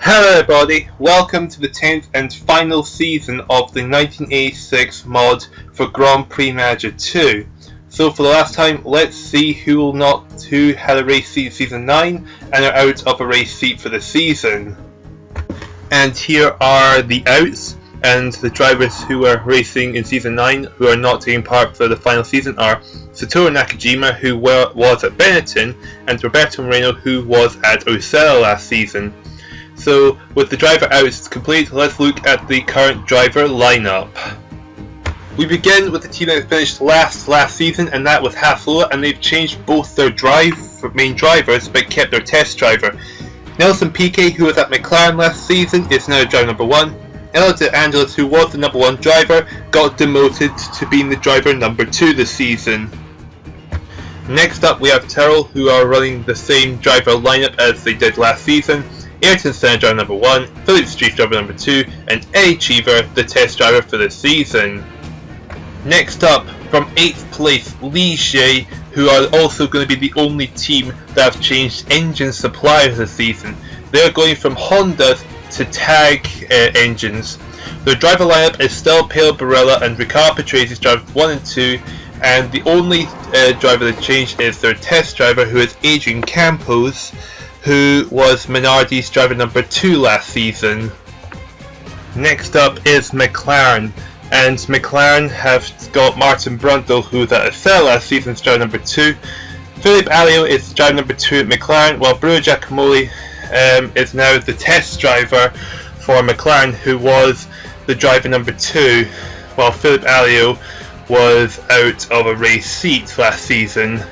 Hello everybody, welcome to the 10th and final season of the 1986 mod for Grand Prix Manager 2. So for the last time, let's see who had a race seat season 9 and are out of a race seat for the season. And here are the outs, and the drivers who are racing in season 9 who are not taking part for the final season are Satoru Nakajima, who was at Benetton, and Roberto Moreno, who was at Ossella last season. So, with the driver outs complete, let's look at the current driver lineup. We begin with the team that finished last season, and that was Ossella, and they've changed both their main drivers but kept their test driver. Nelson Piquet, who was at McLaren last season, is now driver number 1. Ella De Angelis, who was the number 1 driver, got demoted to being the driver number 2 this season. Next up we have Terrell, who are running the same driver lineup as they did last season. Ayrton Senna driver number 1, Philip Street driver number 2, and Eddie Cheever the test driver for the season. Next up, from 8th place, Ligier, who are also going to be the only team that have changed engine suppliers this season. They are going from Honda to Tag engines. Their driver lineup is still Paolo Barella and Riccardo Patrese drivers 1 and 2, and the only driver that changed is their test driver, who is Adrian Campos, who was Minardi's driver number 2 last season. Next up is McLaren, and McLaren have got Martin Brundle, who was at Ossella last season's driver number 2. Philippe Alliot is driver number 2 at McLaren, while Bruno Giacomelli is now the test driver for McLaren, who was the driver number 2, while Philippe Alliot was out of a race seat last season.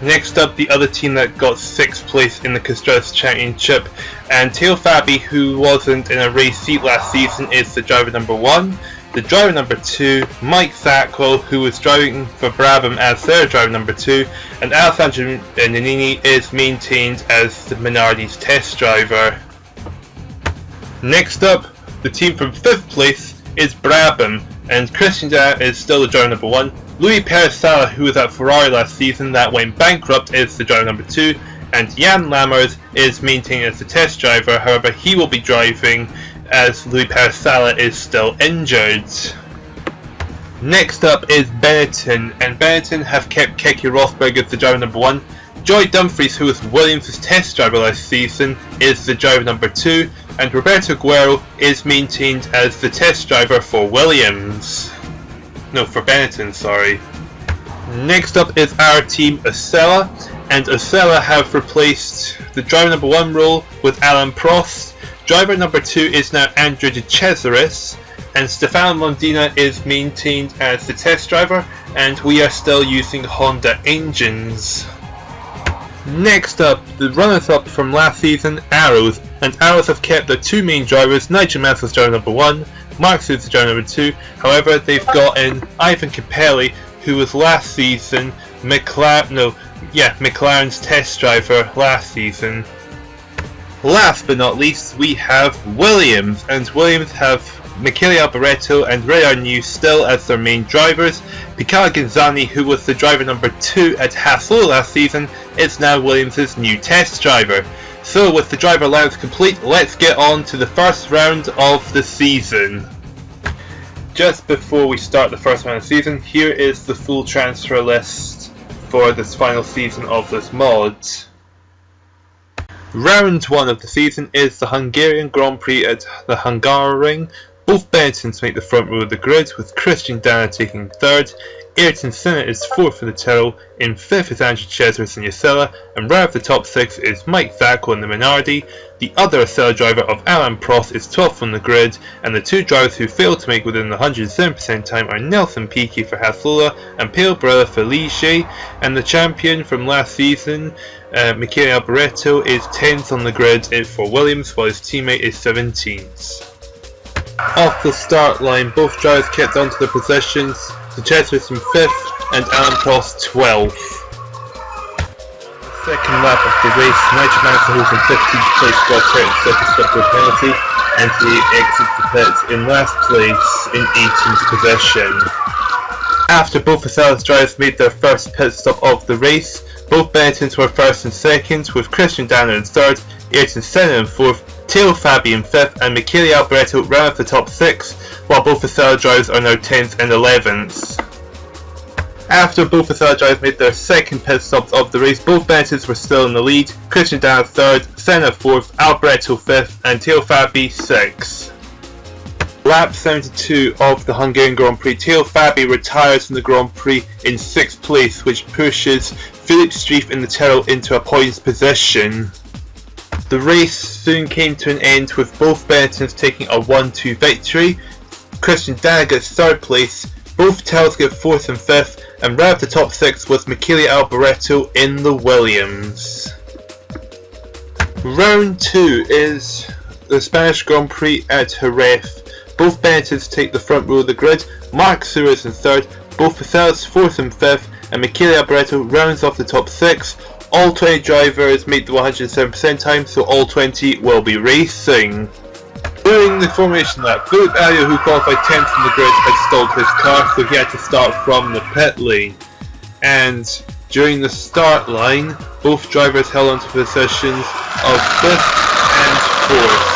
Next up, the other team that got 6th place in the Constructors Championship, and Teo Fabi, who wasn't in a race seat last season, is the driver number 1. The driver number 2, Mike Zackwell, who was driving for Brabham as their driver number 2, and Alessandro Nannini is maintained as the Minardi's test driver. Next up, the team from 5th place is Brabham, and Christian Dana is still the driver number 1. Louis Perez-Sala, who was at Ferrari last season that went bankrupt, is the driver number 2, and Jan Lammers is maintained as the test driver. However, he will be driving as Louis Perez-Sala is still injured. Next up is Benetton, and Benetton have kept Keke Rosberg as the driver number 1. Joy Dumfries, who was Williams' test driver last season, is the driver number 2, and Roberto Guerrero is maintained as the test driver for Williams. No, for Benetton, sorry. Next up is our team, Ossella, and Ossella have replaced the driver number 1 role with Alain Prost. Driver number 2 is now Andrea De Cesaris, and Stefano Mondina is maintained as the test driver, and we are still using Honda engines. Next up, the runners-up from last season, Arrows, and Arrows have kept their 2 main drivers, Nigel Mansell's driver number 1, Mark Suits driver number 2. However, they've got in Ivan Capelli, who was last season McLaren's test driver last season. Last but not least, we have Williams, and Williams have Michele Alboreto and Ray Arnoux still as their main drivers. Picard Gonzani, who was the driver number 2 at Ossella last season, is now Williams' new test driver. So with the driver lineup complete, let's get on to the first round of the season. Just before we start the first round of the season, here is the full transfer list for this final season of this mod. Round 1 of the season is the Hungarian Grand Prix at the Hungaroring. Both Benettons make the front row of the grid, with Christian Dana taking 3rd. Ayrton Senna is 4th for the Tyrrell, in 5th is Andrew Chesworth in Ossella, and right of the top 6 is Mike Zackwell in the Minardi. The other Ossella driver of Alain Prost is 12th on the grid, and the 2 drivers who failed to make within the 107% time are Nelson Piquet for Ossella and Paolo Barella for Ligier, and the champion from last season, Michele Alboreto, is 10th on the grid for Williams, while his teammate is 17th. Off the start line, both drivers kept onto their positions, De Cesaris in 5th and Alain Prost 12th. Second lap of the race, Nigel Mansell, who's in 15th place, got hurt and set to stop with a penalty, and he exits the pits in last place in 18th position. After both Ossella's drivers made their first pit stop of the race, both Benettons were 1st and 2nd, with Christian Dana in 3rd, Ayrton Senna in 4th, Matteo Fabi in 5th, and Michele Alboreto round off the top 6, while both Ossella drivers are now 10th and 11th. After both Ossella drivers made their second pit stops of the race, both Benettons were still in the lead. Christian Dana 3rd, Senna 4th, Alboreto 5th, and Matteo Fabi 6th. Lap 72 of the Hungarian Grand Prix, Matteo Fabi retires from the Grand Prix in 6th place, which pushes Philipp Streiff in the Tyrrell into a points position. The race soon came to an end with both Benettons taking a 1-2 victory. Christian Dana gets 3rd place, both Tyrrells get 4th and 5th, and round the top 6 was Michele Alboreto in the Williams. Round 2 is the Spanish Grand Prix at Jerez. Both Benettons take the front row of the grid. Marc Suarez is in 3rd, both Osella's 4th and 5th, and Michele Alboreto rounds off the top 6. All 20 drivers make the 107% time, so all 20 will be racing. During the formation lap, Philipp Alliot, who qualified 10th in the grid, had stalled his car, so he had to start from the pit lane. And during the start line, both drivers held on to positions of 5th and 4th.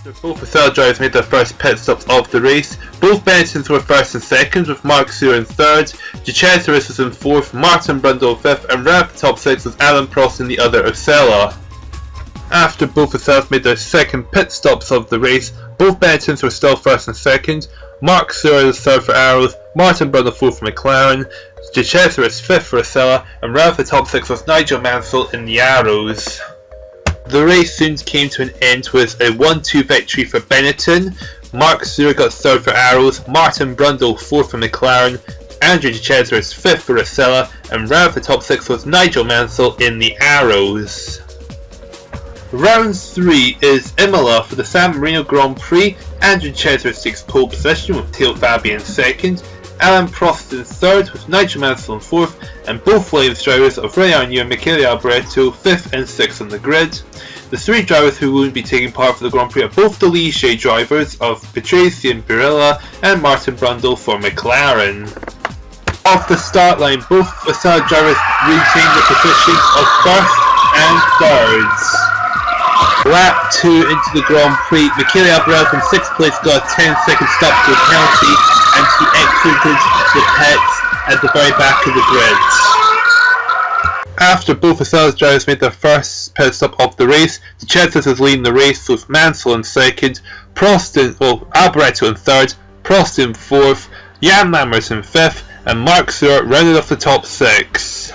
After both Ossella drivers made their first pit stops of the race, both Benettons were 1st and 2nd, with Marc Suarez in 3rd, de Cesaris was in 4th, Martin Brundle 5th, and round the top 6 was Alain Prost in the other Ossella. After both Osellas made their second pit stops of the race, both Benettons were still 1st and 2nd, Marc Suarez was 3rd for Arrows, Martin Brundle 4th for McLaren, de Cesaris 5th for Ossella, and round the top 6 was Nigel Mansell in the Arrows. The race soon came to an end with a 1-2 victory for Benetton. Marc Suarez got 3rd for Arrows, Martin Brundle 4th for McLaren, Andrew de Cesaris 5th for Ossella, and round the top 6 was Nigel Mansell in the Arrows. Round 3 is Imola for the San Marino Grand Prix. Andrew de Cesaris takes pole position with Matteo Fabi in 2nd, Alain Prost in 3rd with Nigel Mansell in 4th, and both Williams drivers of Ray Arnoux and Michele Alboreto 5th and 6th on the grid. The 3 drivers who won't be taking part for the Grand Prix are both the Ligier drivers of Patrese and Birella and Martin Brundle for McLaren. Off the start line, both Ossella drivers retained the positions of 1st and 3rd. Lap 2 into the Grand Prix, Michele Alboreto in 6th place got a 10-second stop to a penalty, and he exited the pits at the very back of the grid. After both Osella's drivers made their first pit stop of the race, de Cesaris was leading the race with Mansell in 2nd, Alboreto in 3rd, Prost in 4th, Jan Lammers in 5th, and Marc Suarez rounded off the top 6.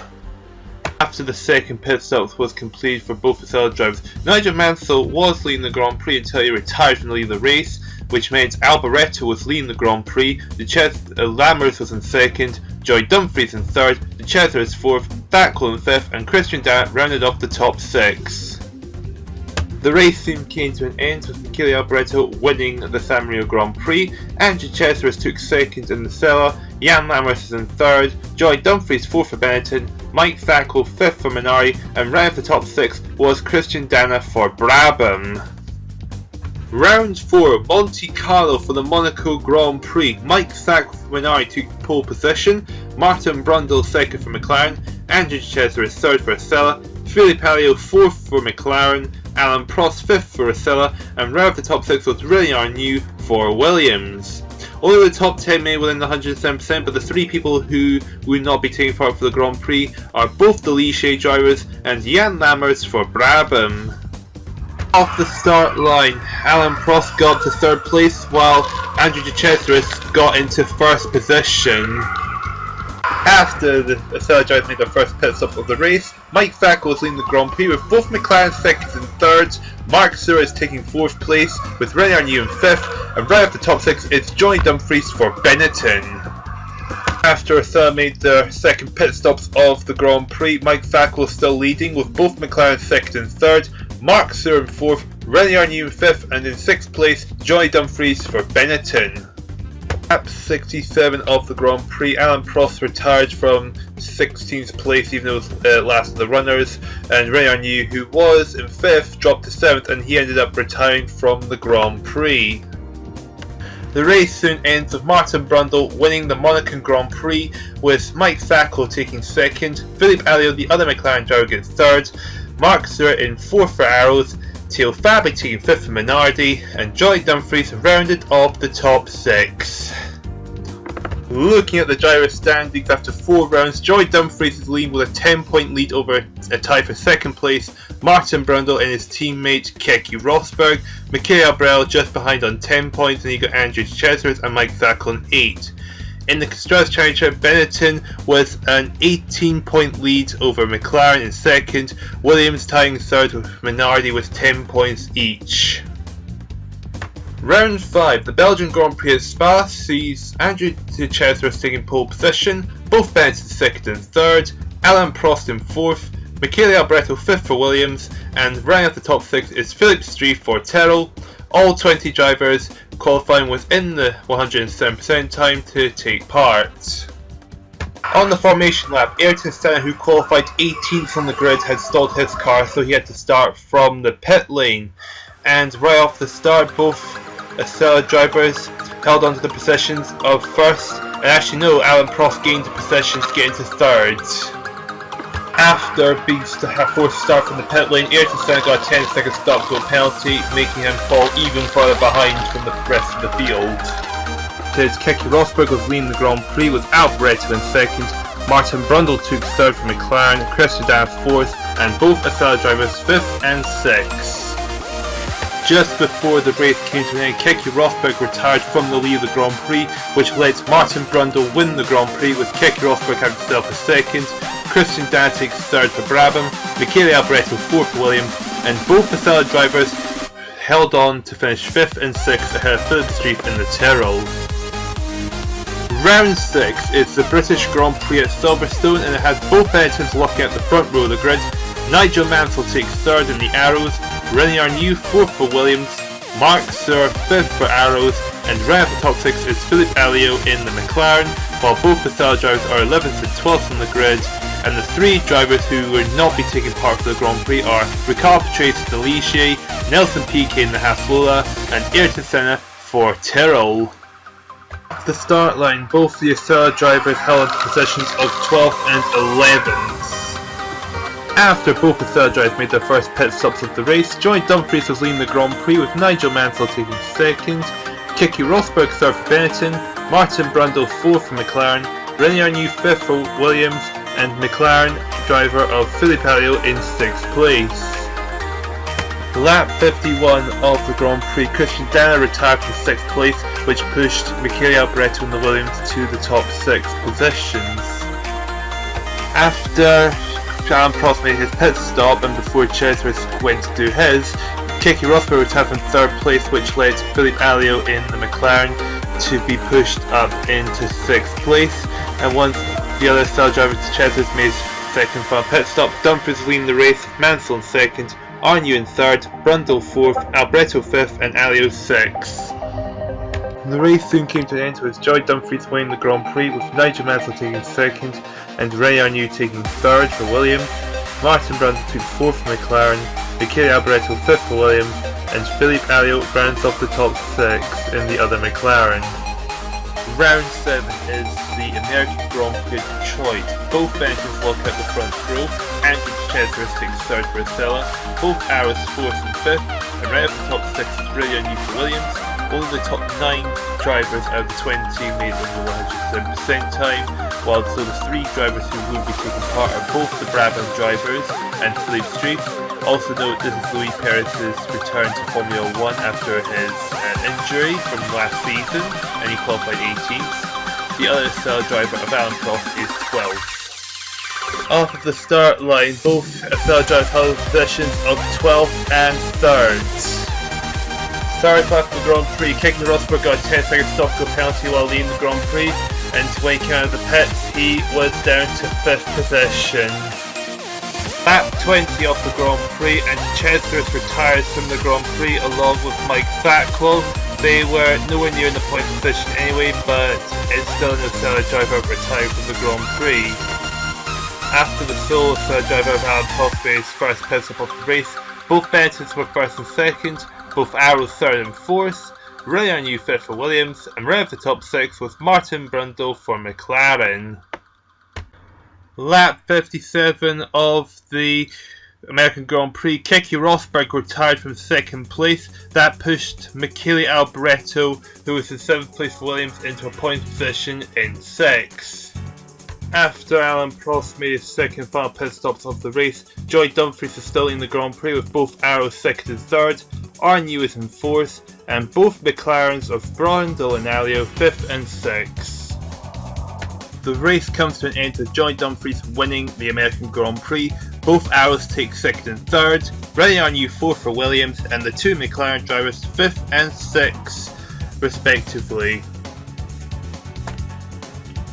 After the second pit stop was completed for both Ossella drivers, Nigel Mansell was leading the Grand Prix until he retired from leading the race, which meant Alboreto was leading the Grand Prix, Lammers was in 2nd, Joy Dumfries in 3rd, de Cesaris 4th, Thackwell in 5th, and Christian Dana rounded off the top 6. The race soon came to an end with Michele Alboreto winning the San Marino Grand Prix, and de Cesaris took 2nd in the Ossella, Jan Lammers is in 3rd, Joy Dumfries 4th for Benetton, Mike Thackwell 5th for Minari, and round the top 6 was Christian Dana for Brabham. Round 4, Monte Carlo for the Monaco Grand Prix. Mike Thackwell for Minari took pole position, Martin Brundle 2nd for McLaren, Andrew de Cesaris 3rd for Ossella, Philipp Alliot 4th for McLaren, Alain Prost 5th for Ossella, and round the top 6 was Ray Arnoux for Williams. Only the top 10 may win the 107%, but the 3 people who will not be taking part for the Grand Prix are both the Ligier drivers and Jan Lammers for Brabham. Off the start line, Alain Prost got to 3rd place while Andrew de Cesaris got into 1st position. After the Ossella drivers made their first pit stop of the race, Mike Thackwell was leading the Grand Prix with both McLaren 2nd and 3rd, Marc Suarez taking 4th place with Ray Arnoux in 5th, and right off the top 6 it's Johnny Dumfries for Benetton. After Ossella made their second pit stops of the Grand Prix, Mike Thackwell was still leading with both McLaren 2nd and 3rd, Marc Suarez in 4th, Ray Arnoux in 5th, and in 6th place Johnny Dumfries for Benetton. Lap 67 of the Grand Prix, Alain Prost retired from 16th place even though it was last of the runners, and Ray Arnoux, who was in 5th, dropped to 7th and he ended up retiring from the Grand Prix. The race soon ends with Martin Brundle winning the Monaco Grand Prix with Mike Thackwell taking 2nd, Philipp Alliot, the other McLaren driver, gets 3rd, Marc Suarez in 4th for Arrows, Theo Fabi taking 5th for Minardi, and Joy Dumfries rounded off the top 6. Looking at the driver standings after 4 rounds, Joy Dumfries is leading with a 10-point lead over a tie for 2nd place, Martin Brundle and his teammate Keke Rosberg. Michael Abreu just behind on 10 points, and you got Andrew Chesworth and Mike Zack on 8. In the Constructors Championship, Benetton was an 18-point lead over McLaren in 2nd, Williams tying 3rd with Minardi with 10 points each. Round 5, the Belgian Grand Prix at Spa sees Andrew Chesworth taking pole position, both Benetton 2nd and 3rd, Alain Prost in 4th, Michele Alboreto 5th for Williams, and rounding off the top 6 is Philippe Streiff for Tyrrell. All 20 drivers qualifying within the 107% time to take part. On the formation lap, Ayrton Senna, who qualified 18th on the grid, had stalled his car, so he had to start from the pit lane. And right off the start, both Ossella drivers held on to the positions of 1st, and actually no, Alain Prost gained the position to get into 3rd. After being forced to start from the pit lane, Ayrton Senna got a 10-second stop to a penalty, making him fall even further behind from the rest of the field. Keke Rosberg was leading the Grand Prix with Alboreto in 2nd, Martin Brundle took 3rd for McLaren, Christian Danes 4th, and both Ossella drivers 5th and 6th. Just before the race came to an end, Keke Rosberg retired from the lead of the Grand Prix, which let Martin Brundle win the Grand Prix, with Keke Rosberg having himself a 2nd, Christian Danes takes 3rd for Brabham, Michele Alboreto 4th for Williams, and both Ossella drivers held on to finish 5th and 6th ahead of Philippe Streiff in the Tyrrell. Round 6 is the British Grand Prix at Silverstone, and it has both Benettons looking at the front row of the grid. Nigel Mansell takes 3rd in the Arrows, René Arnoux 4th for Williams, Mark Suhr 5th for Arrows, and right at the top 6 is Philippe Alliot in the McLaren, while both Ossella drivers are 11th and 12th on the grid, and the 3 drivers who will not be taking part for the Grand Prix are Ricard Patrese de Ligier, Nelson Piquet in the Haas Lola, and Ayrton Senna for Tyrrell. At the start line, both the Ossella drivers held onto positions of 12th and 11th. After both Ossella drivers made their first pit stops of the race, Joy Dumfries was leading the Grand Prix with Nigel Mansell taking 2nd, Keke Rosberg 3rd for Benetton, Martin Brundle 4th for McLaren, René Arnoux 5th for Williams, and McLaren driver of Philippe Alliot in 6th place. Lap 51 of the Grand Prix, Christian Danes retired from 6th place, which pushed Michele Alboreto and the Williams to the top 6 positions. After Alain Prost made his pit stop and before Chesworth went to do his, Keke Rosberg retired from 3rd place, which led Philippe Alliot in the McLaren to be pushed up into 6th place, and once the other Ossella driver Chesworth made his 2nd final pit stop, Dumfries leading the race with Mansell in 2nd, Arnoux in 3rd, Brundle 4th, Alboreto 5th and Alliot 6th. The race soon came to an end with Joy Dumfries winning the Grand Prix, with Nigel Mansell taking 2nd and René Arnoux taking 3rd for Williams, Martin Brundle took 4th for McLaren, Michele Alboreto 5th for Williams, and Philippe Alliot rounds off the top 6 in the other McLaren. Round 7 is the American Grand Prix at Detroit. Both Benettons lock out the front row, Andrew Chesworth takes 3rd for Ossella, both Arrows 4th and 5th, and right off the top 6 is René Arnoux for Williams. Only the top 9 drivers out of the 20 made over 107% time, while so the 3 drivers who will be taking part are both the Brabham drivers and Philippe Streiff. Also note this is Luis Perez's return to Formula 1 after his injury from last season, and he qualified 18th. The other Ossella driver of Alain Prost is 12th. Off of the start line, both Ossella drivers held positions of 12th and 3rd. Starting off the Grand Prix, Keke Rosberg got a 10-second stop to a penalty while leading the Grand Prix, and when he came out of the pits, he was down to 5th position. Lap 20 of the Grand Prix, and Chesworth retires from the Grand Prix along with Mike Zack. They were nowhere near in the point position anyway, but it's still an Ossella driver retired from the Grand Prix. After the solo Ossella driver of Alain Prost made his first pit stop of the race, both Benettons were 1st and 2nd, both Arrows 3rd and 4th, René Arnoux 5th for Williams, and right off the top 6 was Martin Brundle for McLaren. Lap 57 of the American Grand Prix, Keke Rosberg retired from 2nd place. That pushed Michele Alboreto, who was in 7th place for Williams, into a points position in 6th. After Alain Prost made his 2nd and final pit stops of the race, Joy Dumfries is still in the Grand Prix with both Arrows 2nd and 3rd, Arnew is in 4th, and both McLarens of Brundle and Alliot 5th and 6th. The race comes to an end with Joy Dumfries winning the American Grand Prix. Both Arrows take 2nd and 3rd, Rennie Arnew 4th for Williams, and the two McLaren drivers 5th and 6th respectively.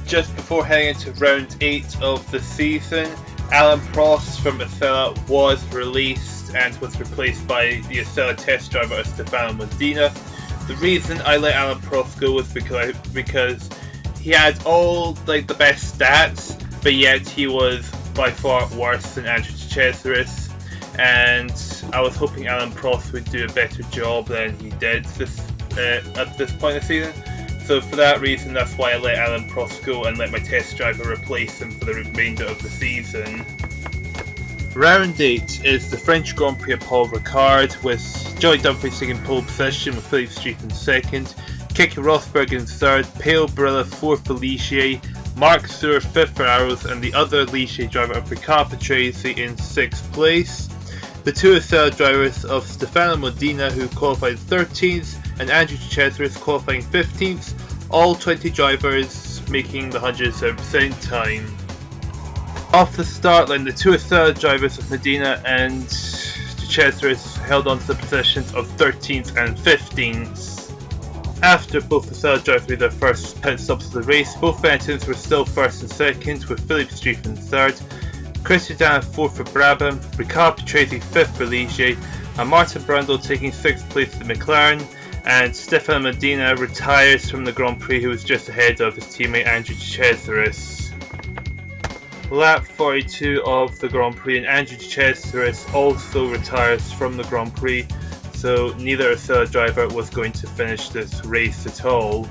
Just before heading into round 8 of the season, Alain Prost from Ossella was released and was replaced by the Ossella test driver Stefano Medina. The reason I let Alain Prost go was because he had all the best stats, but yet he was by far worse than Andrew Cesaris, and I was hoping Alain Prost would do a better job than he did at this point of the season. So for that reason, that's why I let Alain Prost go and let my test driver replace him for the remainder of the season. Round 8 is the French Grand Prix of Paul Ricard, with Joy Dumfries taking pole position with Philippe Street in 2nd, Keke Rosberg in 3rd, Pale Barilla 4th for Ligier, Mark Stewart 5th for Arrows, and the other Ligier driver of Ricard Patrese in 6th place. The two Ossella drivers of Stefano Medina, who qualified 13th, and Andrew Cesaris qualifying 15th, all 20 drivers making the 107% time. Off the start line, the two Ossella drivers of Medina and Cesaris held on to the positions of 13th and 15th. After both Ossella drivers made their first pit stops of the race, both Bentons were still 1st and 2nd, with Philippe Street in 3rd, Christian Dana 4th for Brabham, Ricard Patrese 5th for Ligier, and Martin Brundle taking 6th place for McLaren, and Stefano Medina retires from the Grand Prix, who was just ahead of his teammate Andrew Cesaris. Lap 42 of the Grand Prix, and Andrew Cesaris also retires from the Grand Prix, so neither Ossella driver was going to finish this race at all.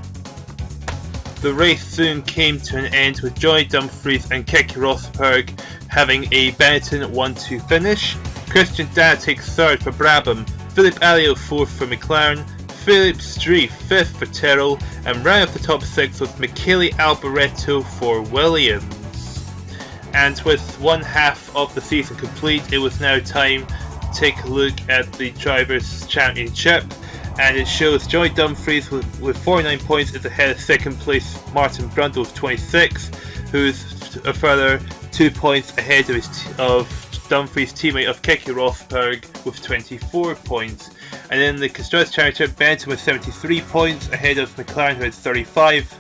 The race soon came to an end with Joy Dumfries and Keke Rosberg having a Benetton 1-2 finish. Christian Dana takes 3rd for Brabham, Philippe Alliot 4th for McLaren, Philippe Street 5th for Tyrrell, and round off the top 6 with Michele Alboreto for Williams. And with one half of the season complete, it was now time to take a look at the Drivers' Championship, and it shows Joy Dumfries with 49 points is ahead of 2nd place Martin Brundle with 26, who's a further 2 points ahead of Dumfries' teammate of Keke Rosberg with 24 points. And in the Constructors' Championship, Benetton with 73 points ahead of McLaren, who had 35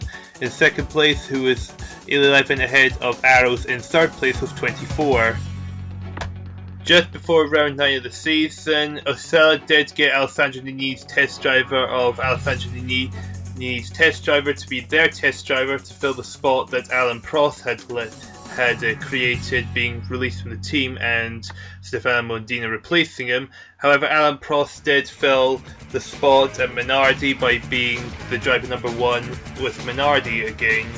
in 2nd place, who was 11 ahead of Arrows in 3rd place with 24. Just before round 9 of the season, Ossella did get Alessandro Nini's test driver to be their test driver to fill the spot that Alain Prost had created, being released from the team and Stefano Medina replacing him. However, Alain Prost did fill the spot at Minardi by being the driver number 1 with Minardi again.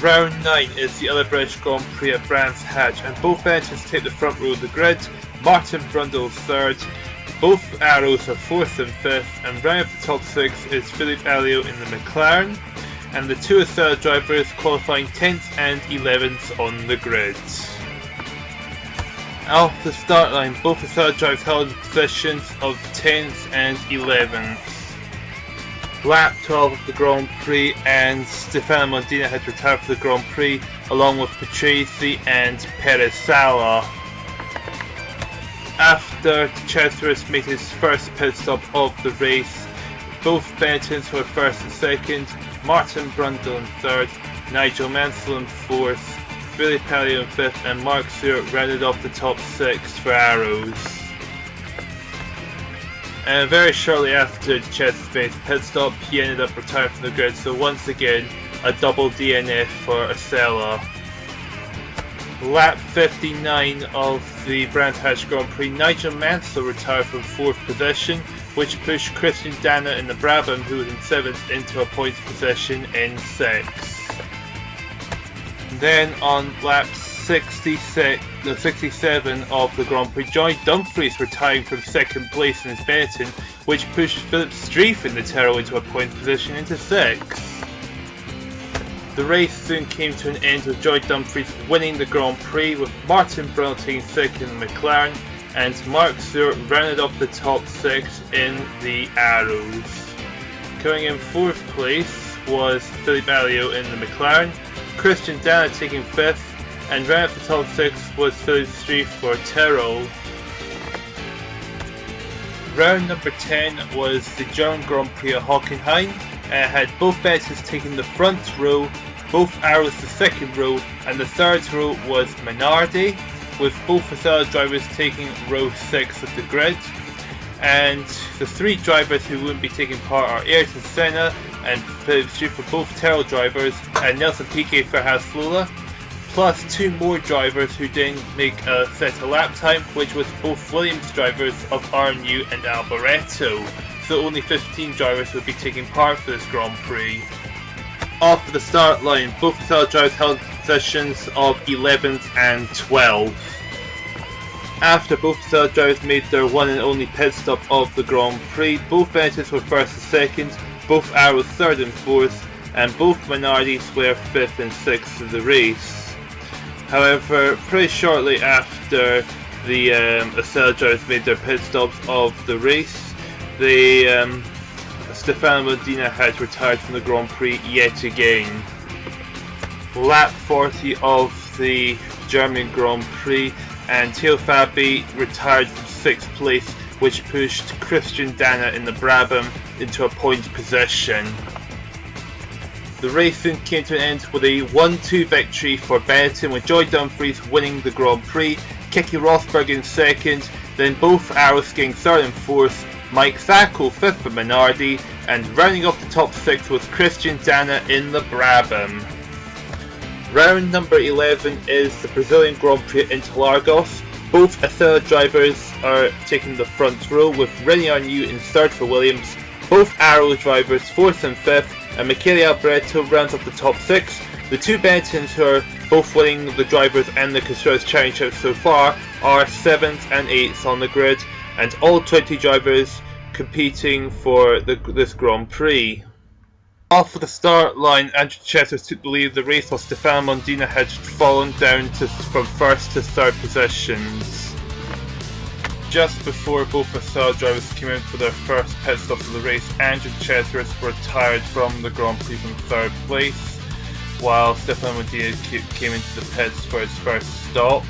Round 9 is the other British Grand Prix at Brands Hatch, and both Benetons take the front row of the grid. Martin Brundle 3rd, both Arrows are 4th and 5th, and round off the top 6 is Philippe Alliot in the McLaren, and the two Ossella drivers qualifying 10th and 11th on the grid. Off the start line, both Ossella drivers held positions of 10th and 11th. Lap 12 of the Grand Prix, and Stefano Medina had retired for the Grand Prix along with Patrese and Perez Sala. After Cesaris made his first pit stop of the race, both Benettons were 1st and 2nd, Martin Brundle in 3rd, Nigel Mansell in 4th, Philippe Alliot in 5th, and Mark Stewart rounded off the top 6 for Arrows. And very shortly after Cesaris made his pit stop, he ended up retiring from the grid, so once again a double DNF for Ossella. Lap 59 of the Brands Hatch Grand Prix, Nigel Mansell retired from 4th position, which pushed Christian Dana in the Brabham, who was in 7th, into a points position in 6th. Then on lap 67 of the Grand Prix, Joy Dumfries retiring from second place in his Benetton, which pushed Philip Streif in the Tyrrell into a points position into 6th. The race soon came to an end with Joy Dumfries winning the Grand Prix, with Martin Brundle taking 2nd in the McLaren, and Mark Stewart rounded off the top 6 in the Arrows. Coming in 4th place was Philippe Alliot in the McLaren, Christian Dana taking 5th, and round off the top 6 was Philip Streif for Tyrrell. Round number 10 was the German Grand Prix at Hockenheim. Had both Betters taking the front row, both Arrows the second row, and the third row was Minardi, with both Ossella drivers taking row 6 of the grid. And the 3 drivers who wouldn't be taking part are Ayrton Senna and Philip Streif for both Tyrrell drivers, and Nelson Piquet for Haas Lola, plus 2 more drivers who didn't make a set a lap time, which was both Williams drivers of RMU and Alboreto. So only 15 drivers will be taking part for this Grand Prix. Off the start line, both Ossella drivers held positions of 11th and 12th. After both Ossella drivers made their one and only pit stop of the Grand Prix, both Betters were 1st and 2nd, both Arrows 3rd and 4th, and both Minardis were 5th and 6th of the race. However, pretty shortly after the Ossella drivers made their pit stops of the race, Stefano Modena had retired from the Grand Prix yet again. Lap 40 of the German Grand Prix, and Theo Fabi retired from 6th place, which pushed Christian Dana in the Brabham into a point position. The race soon came to an end with a 1-2 victory for Benetton, with Joy Dumfries winning the Grand Prix, Keke Rosberg in 2nd, then both Arrows getting 3rd and 4th, Mike Sacco 5th for Minardi, and rounding off the top 6 was Christian Dana in the Brabham. Round number 11 is the Brazilian Grand Prix at Interlagos. Both Ossella drivers are taking the front row, with Rene Arnoux in 3rd for Williams, both Arrow drivers 4th and 5th, and Michele Alboreto rounds up the top 6. The 2 Benettons, who are both winning the Drivers and the Constructors Championship so far, are 7th and 8th on the grid, and all 20 drivers competing for this Grand Prix. Off the start line, Andrew Chesser took the lead of the race, while Stefano Modena had fallen down from 1st to 3rd positions. Just before both Ossella drivers came in for their first pit stop of the race, Andrew Chesser retired from the Grand Prix from 3rd place, while Stefano Modena came into the pits for his first stop.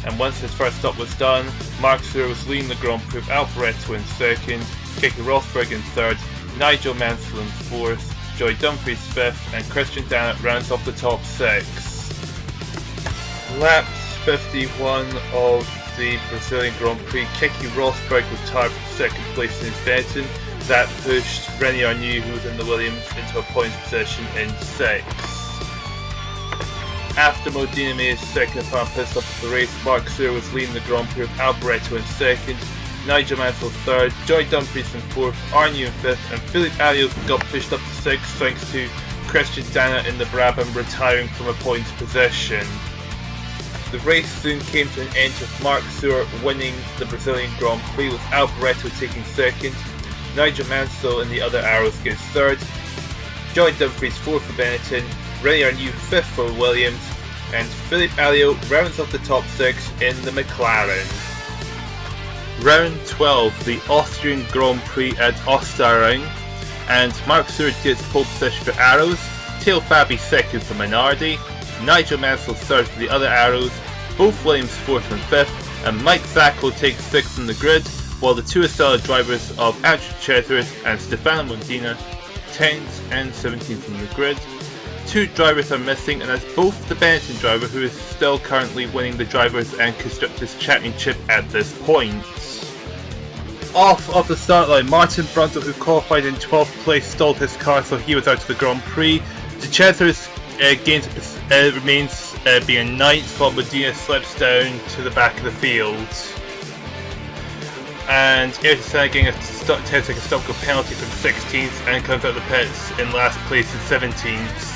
And once his first stop was done, Mark Stewart was leading the Grand Prix with Alboreto in 2nd, Keke Rosberg in 3rd, Nigel Mansell in 4th, Joy Dumfries 5th, and Christian Dana rounds off the top 6. Lap 51 of the Brazilian Grand Prix, Keke Rosberg retired from 2nd place in his Benetton. That pushed Rene Arnoux, who was in the Williams, into a points position in 6th. After Modena made his second and final pit stop of the race, Mark Stewart was leading the Grand Prix with Alboreto in 2nd, Nigel Mansell 3rd, Joy Dumfries in 4th, Arnoux in 5th, and Philippe Alliot got pushed up to 6th thanks to Christian Dana in the Brabham retiring from a points position. The race soon came to an end with Mark Stewart winning the Brazilian Grand Prix, with Alboreto taking 2nd, Nigel Mansell and the other Arrows getting 3rd, Joy Dumfries 4th for Benetton, Rene Arnoux 5th for Williams, and Philippe Alliot rounds off the top 6 in the McLaren. Round 12, the Austrian Grand Prix at Ossella, and Mark Stewart gets pole position for Arrows, Theo Fabi 2nd for Minardi, Nigel Mansell 3rd for the other Arrows, both Williams 4th and 5th, and Mike Sacco takes 6th in the grid, while the 2 Ossella drivers of Andrew Chesser and Stefano Modena 10th and 17th in the grid. 2 drivers are missing, and that's both the Benetton driver, who is still currently winning the Drivers and Constructors Championship at this point. Off of the start line, Martin Brundle, who qualified in 12th place, stalled his car, so he was out of the Grand Prix. De Chesser's remains being 9th, while Modena slips down to the back of the field. And Ayrton Senna getting a 10-second stop-go penalty from 16th and comes out of the pits in last place in 17th.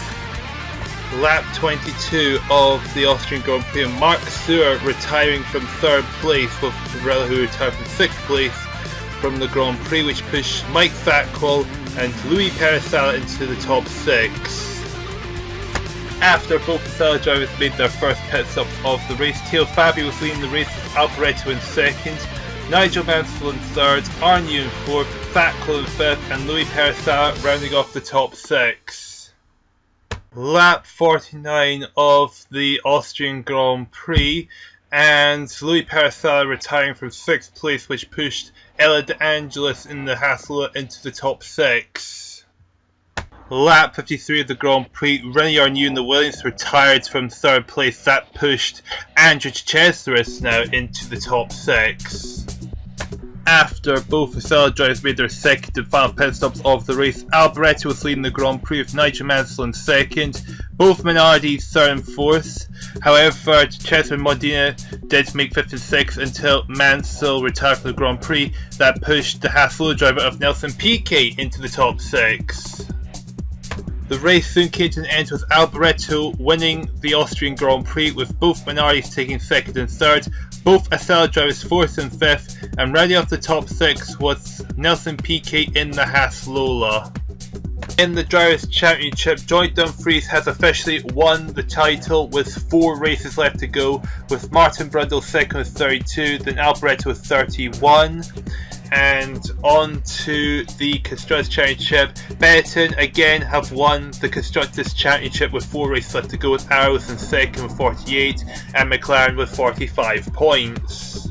Lap 22 of the Austrian Grand Prix, Mark Stewart retiring from 3rd place, with Pirelli who retired from 6th place from the Grand Prix, which pushed Mike Thackwell and Louis Perisala into the top 6. After both Ossella drivers made their first pit stop of the race, Theo Fabi was leading the race with Alboreto in 2nd, Nigel Mansell in 3rd, Arnew in 4th, Thackwell in 5th, and Louis Perisala rounding off the top 6. Lap 49 of the Austrian Grand Prix, and Louis Perisala retiring from 6th place, which pushed Ella De Angelis in the Hassler into the top 6. Lap 53 of the Grand Prix, René Arnoux in the Williams retired from 3rd place. That pushed Andrew Cesaris now into the top 6. After both Ossella drivers made their 2nd and final pit stops of the race, Alboreto was leading the Grand Prix with Nigel Mansell in 2nd, both Minardi 3rd and 4th. However, Cesare Modena did make 5th and 6th until Mansell retired from the Grand Prix. That pushed the Hassler driver of Nelson Piquet into the top 6. The race soon came to an end with Alboreto winning the Austrian Grand Prix, with both Minardi taking 2nd and 3rd, both Ossella drivers 4th and 5th, and rounding off the top 6 was Nelson Piquet in the Haas Lola. In the Drivers' Championship, Joy Dumfries has officially won the title with 4 races left to go, with Martin Brundle 2nd with 32, then Alboreto with 31. And on to the Constructors Championship. Benetton again have won the Constructors Championship with 4 races left to go, with Arrows in 2nd with 48 and McLaren with 45 points.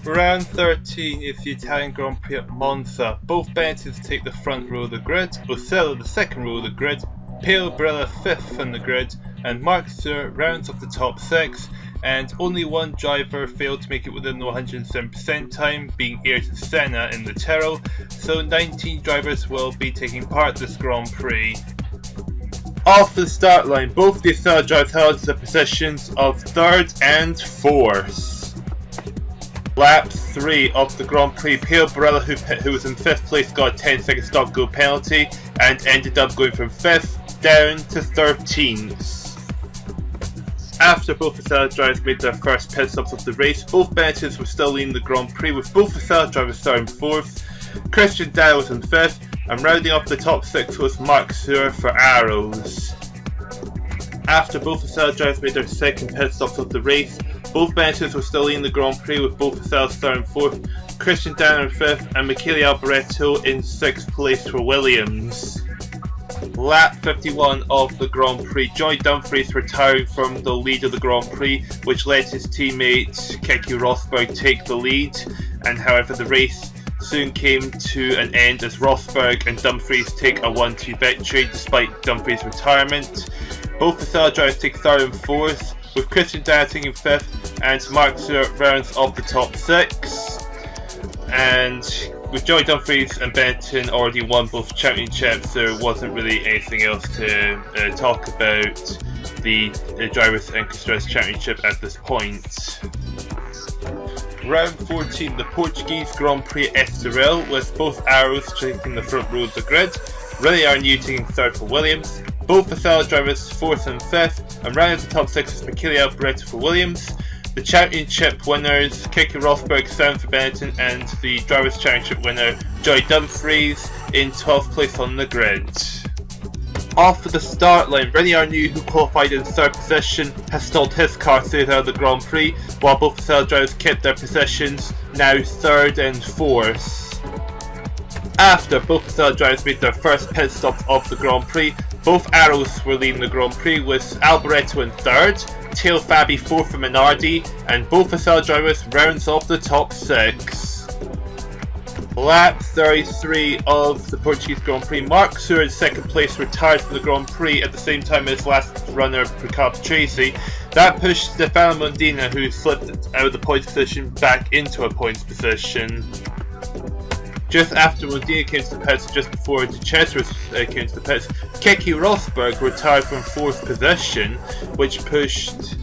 Round 13 is the Italian Grand Prix at Monza. Both Benettons take the front row of the grid, Ossella the second row of the grid, Pale Brilla 5th on the grid, and Mark Stewart rounds up the top 6. And only one driver failed to make it within the 107% time, being Ayrton Senna in the Tyrrell, so 19 drivers will be taking part in this Grand Prix. Off the start line, both the Ossella drivers held the positions of 3rd and 4th. Lap 3 of the Grand Prix, Pio Barella, who was in 5th place, got a 10-second stop-go penalty and ended up going from 5th down to 13th. After both Ossella drivers made their first pit stops of the race, both Benettons were still leading the Grand Prix, with both Ossella drivers starting 4th. Christian Dyer was in 5th, and rounding off the top 6 was Mark Stewart for Arrows. After both Ossella drivers made their second pit stops of the race, both Benettons were still leading the Grand Prix, with both Ossella starting 4th, Christian Dyer in 5th, and Michele Alboreto in 6th place for Williams. Lap 51 of the Grand Prix, Joy Dumfries retiring from the lead of the Grand Prix, which led his teammate Keke Rosberg take the lead, and however the race soon came to an end as Rosberg and Dumfries take a 1-2 victory despite Dumfries' retirement. Both Ossella drivers take 3rd and 4th, with Christian Dyer taking 5th and Mark Stewart rounds off the top 6. And with Joy Dumfries and Benetton already won both championships, there wasn't really anything else to talk about the Drivers and Constructors Championship at this point. Round 14, the Portuguese Grand Prix Estoril, with both Arrows taking the front row of the grid, René Arnoux taking 3rd for Williams, both Ossella drivers 4th and 5th, and rounding the top 6 is Michele Alboreto for Williams. The championship winners, Keke Rosberg 7th for Benetton, and the Drivers' Championship winner, Joy Dumfries, in 12th place on the grid. Off the start line, René Arnoux, who qualified in 3rd position, has stalled his car through out of the Grand Prix, while both Ossella drivers kept their positions, now 3rd and 4th. After both Ossella drivers made their first pit stop of the Grand Prix, both Arrows were leading the Grand Prix, with Alboreto in 3rd, Tail Fabi 4th for Minardi, and both Ossella drivers rounds off the top 6. Lap 33 of the Portuguese Grand Prix, Mark Stewart in 2nd place retired from the Grand Prix at the same time as last runner Pickup Tracy. That pushed Stefano Mondina, who slipped out of the points position, back into a points position. Just after Modena came to the pits, just before De Cesaris came to the pits, Keke Rosberg retired from 4th position, which pushed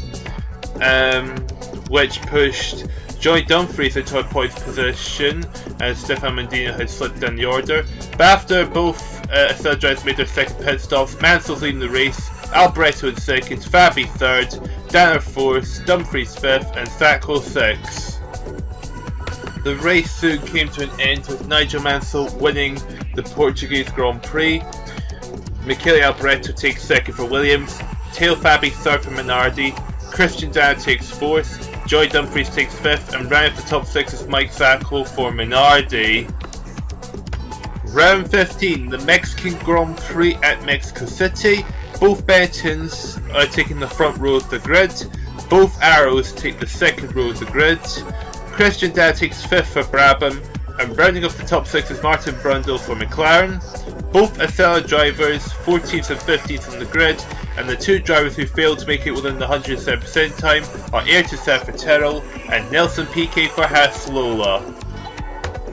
Joy Dumfries into a points position, as Stefano Mondina had slipped down the order. But after both Ossella drivers made their second pit stops, Mansell's leading the race, Alboreto in 2nd, Fabi 3rd, Danner 4th, Dumfries 5th and Sacco 6th. The race soon came to an end with Nigel Mansell winning the Portuguese Grand Prix. Michele Alboreto takes 2nd for Williams, Teo Fabi 3rd for Minardi, Christian Danner takes 4th, Joy Dumfries takes 5th, and rounding off the top 6 is Mike Sacco for Minardi. Round 15, the Mexican Grand Prix at Mexico City. Both Benetons are taking the front row of the grid, both Arrows take the second row of the grid. Christian Danner takes 5th for Brabham, and rounding off the top 6 is Martin Brundle for McLaren. Both Ossella drivers, 14th and 15th on the grid, and the two drivers who failed to make it within the 107% time are Ayrton for Terrell and Nelson Piquet for Haas Lola.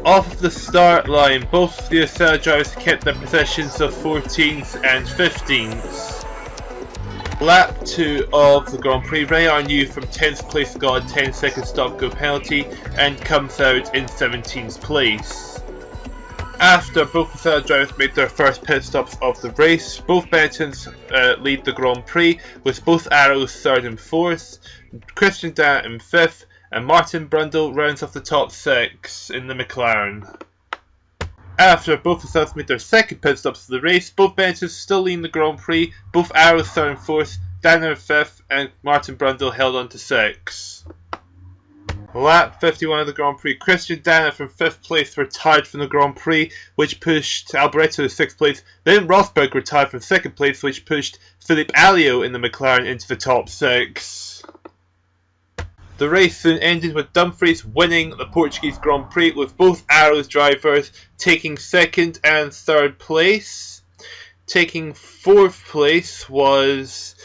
Off the start line, both the Ossella drivers kept their positions of 14th and 15th. Lap 2 of the Grand Prix, Ray Arnoux from 10th place got a 10-second stop-go penalty and comes out in 17th place. After both Ossella drivers made their first pit stops of the race, both Benetons lead the Grand Prix, with both Arrows 3rd and 4th, Christian Danner in 5th, and Martin Brundle rounds off the top 6 in the McLaren. After both Ossellas made their second pit stops of the race, both Benetons still leading the Grand Prix, both Arrows 3rd and 4th, Danner 5th, and Martin Brundle held on to 6. Lap 51 of the Grand Prix, Christian Danner from 5th place retired from the Grand Prix, which pushed Alboreto to 6th place. Then Rosberg retired from 2nd place, which pushed Philippe Alliot in the McLaren into the top 6. The race soon ended with Dumfries winning the Portuguese Grand Prix, with both Arrows drivers taking 2nd and 3rd place. Taking 4th place was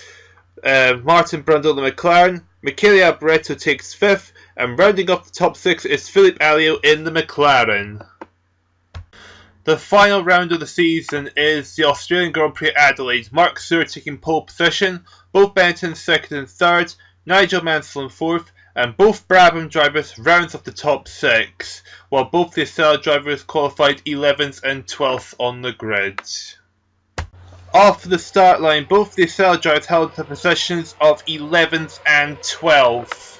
Martin Brundle in the McLaren. Michele Alboreto takes 5th, and rounding off the top 6 is Philippe Alliot in the McLaren. The final round of the season is the Australian Grand Prix at Adelaide. Mark Suhr taking pole position, both Benetton 2nd and 3rd, Nigel Mansell in 4th, and both Brabham drivers rounds off the top 6, while both the Ossella drivers qualified 11th and 12th on the grid. Off the start line, both the Ossella drivers held the positions of 11th and 12th.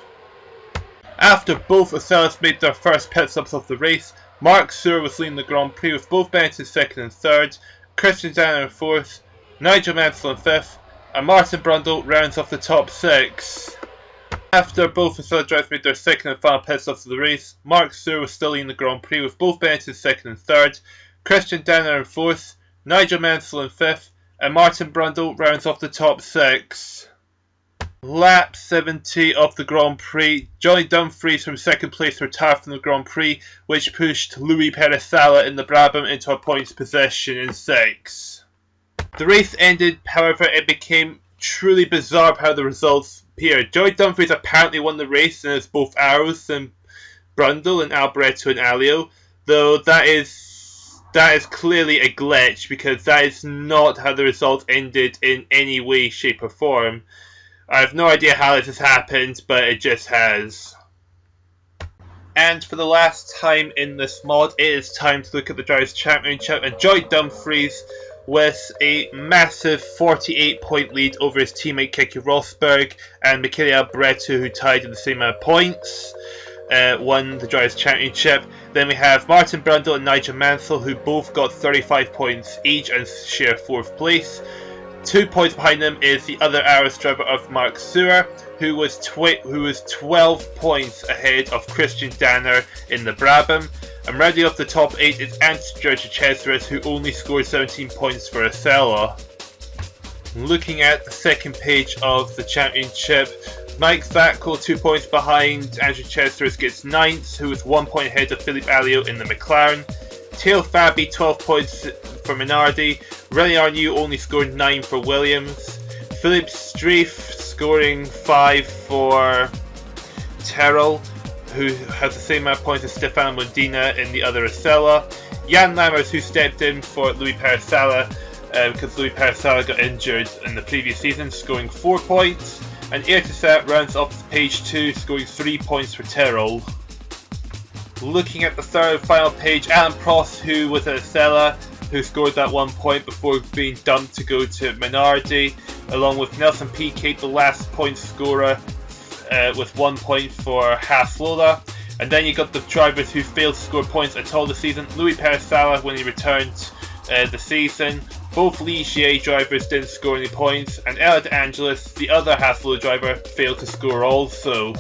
After both Osellas made their first pit stops of the race, Mark Suhr was leading the Grand Prix, with both Benetton 2nd and 3rd, Christian Danner in 4th, Nigel Mansell in 5th, and Martin Brundle rounds off the top 6. After both Ossella drivers made their second and final pit stops of the race, Mark Suhr was still leading the Grand Prix, with both Benetton 2nd and 3rd, Christian Danner in 4th, Nigel Mansell in 5th, and Martin Brundle rounds off the top 6. Lap 70 of the Grand Prix, Johnny Dumfries from 2nd place retired from the Grand Prix, which pushed Louis Perez-Sala in the Brabham into a points position in 6th. The race ended, however, it became truly bizarre how the results appeared. Johnny Dumfries apparently won the race, and it's both Arrows and Brundle and Alboreto and Alliot, though that is clearly a glitch, because that is not how the results ended in any way, shape or form. I have no idea how this has happened, but it just has. And for the last time in this mod, it is time to look at the Drivers' Championship, and Johnny Dumfries with a massive 48-point lead over his teammate Keke Rosberg, and Michele Alboreto, who tied in the same amount of points, won the Drivers' Championship. Then we have Martin Brundle and Nigel Mansell, who both got 35 points each and share 4th place. 2 points behind them is the other Arrows driver of Mark Suhr, who was 12 points ahead of Christian Danner in the Brabham. And rounding up the top 8 is Antonio Cesaris, who only scored 17 points for Ossella. Looking at the second page of the championship, Mike Sacco 2 points behind Andrew Cesaris gets 9th, who is 1 point ahead of Philippe Alliot in the McLaren. Teo Fabi 12 points for Minardi. Ray Arnoux only scored 9 for Williams. Philippe Streif scoring 5 for Terrell, who has the same amount of points as Stefano Modena in the other Ossella. Jan Lammers, who stepped in for Louis Perez-Sala because Louis Perez-Sala got injured in the previous season, scoring 4 points. And Ayrton rounds up page 2, scoring 3 points for Terrell. Looking at the third and final page, Alan Prost, who was at Ossella, who scored that 1 point before being dumped to go to Minardi, along with Nelson Piquet, the last point scorer, with 1 point for Haas Lola. And then you got the drivers who failed to score points at all this season. Louis Perez-Sala, when he returned the season. Both Ligier drivers didn't score any points, and Ella De Angelis, the other Haas Lola driver, failed to score also.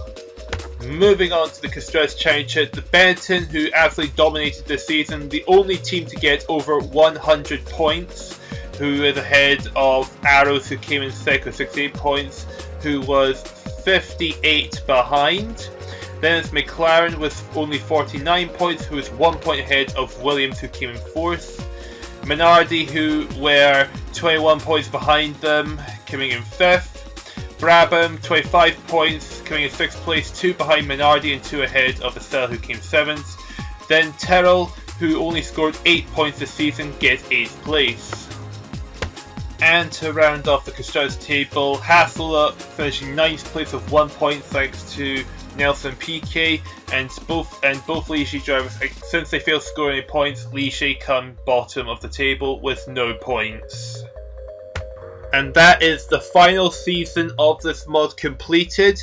Moving on to the Constructors Championship, the Benetton, who absolutely dominated this season, the only team to get over 100 points, who is ahead of Arrows, who came in second with 68 points, who was 58 behind. Then it's McLaren with only 49 points, who is 1 point ahead of Williams, who came in fourth. Minardi, who were 21 points behind them, coming in fifth. Brabham, 25 points, coming in 6th place, 2 behind Minardi and 2 ahead of Ossella, who came 7th. Then Terrell, who only scored 8 points this season, gets 8th place. And to round off the Constructors table, Haas Lola finishing 9th place with 1 point thanks to Nelson Piquet, and both Ligier drivers, since they failed to score any points, Ligier come bottom of the table with no points. And that is the final season of this mod completed.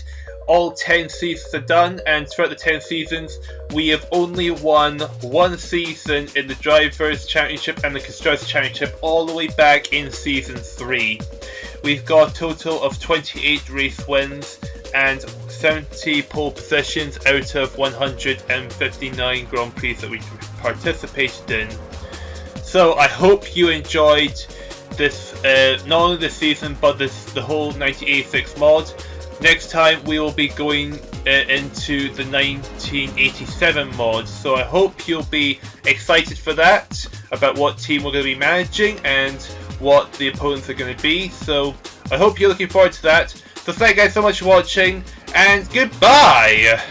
All 10 seasons are done, and throughout the 10 seasons, we have only won one season in the Drivers' Championship and the Constructors' Championship all the way back in Season 3. We've got a total of 28 race wins and 70 pole positions out of 159 Grand Prix that we participated in. So I hope you enjoyed this, not only this season, but the whole 1986 mod. Next time we will be going into the 1987 mod, so I hope you'll be excited for that, about what team we're going to be managing and what the opponents are going to be. So I hope you're looking forward to that. So thank you guys so much for watching, and goodbye!